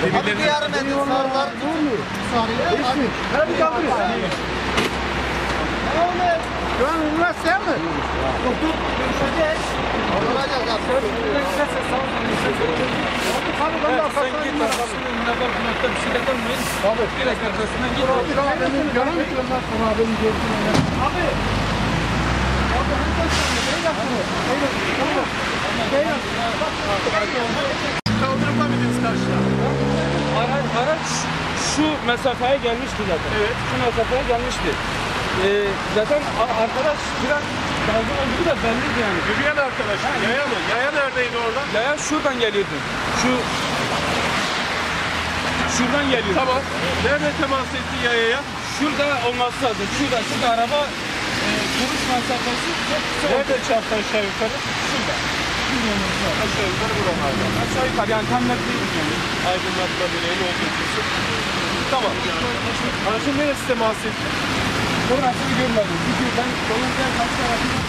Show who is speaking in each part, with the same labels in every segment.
Speaker 1: Abi bir yarım edin sarılar.
Speaker 2: Hadi kaldırın. Şu an üniversiteye mi?
Speaker 1: Doktor görüşeceğiz. Olacak abi.
Speaker 3: Sen git arkasına ne var bunakta bir şey yapamıyorsun. Abi. Direkt arkasından git.
Speaker 2: Benim canım istiyorlar sonra benim gördüğüm. Abi.
Speaker 4: Kaldırımda mıydınız karşıda?
Speaker 3: Araç şu mesafeye gelmişti zaten.
Speaker 4: Evet.
Speaker 3: Şu mesafeye gelmişti. Zaten arkadaş biraz fazla olduğu da belliydi yani.
Speaker 4: Yürüyen arkadaş. Yaya mı? Yaya neredeydi orada?
Speaker 3: Yaya şuradan geliyordu. Şuradan geliyordu.
Speaker 4: Tamam. Nerede temas etti yayaya?
Speaker 3: Şurada olması lazım. Şurada araba duruş mesafesi çok kısa.
Speaker 4: Nerede çarptı aşağı yukarı?
Speaker 3: Şurada.
Speaker 4: Aşağı yukarı buralarda.
Speaker 3: Aşağı yukarı yani tam net değil yani.
Speaker 4: Aydınlatma direği olduğu kesin. Tamam. Aracın neresi temas etti?
Speaker 3: Burasını görmedim. Çünkü ben yolunca karşı tarafına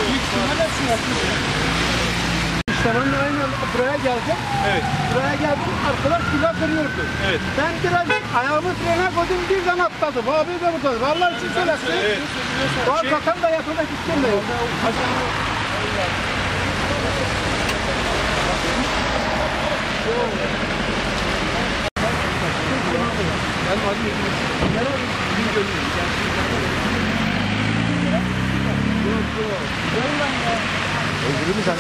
Speaker 3: büyük ihtimalle şu yapmış.
Speaker 2: İşte ben de aynen buraya geldim.
Speaker 4: Evet.
Speaker 2: Buraya geldim, arkadaş silah kırıyordu.
Speaker 4: Evet.
Speaker 2: Ben biraz ayağımı frene koydum, birden atladı. Bu abi de burada. Vallahi için söylesin.
Speaker 4: Evet.
Speaker 2: Bu arkadaşım da yapmak istemiyor.
Speaker 3: Ben hadi
Speaker 2: Öldürür mü sen?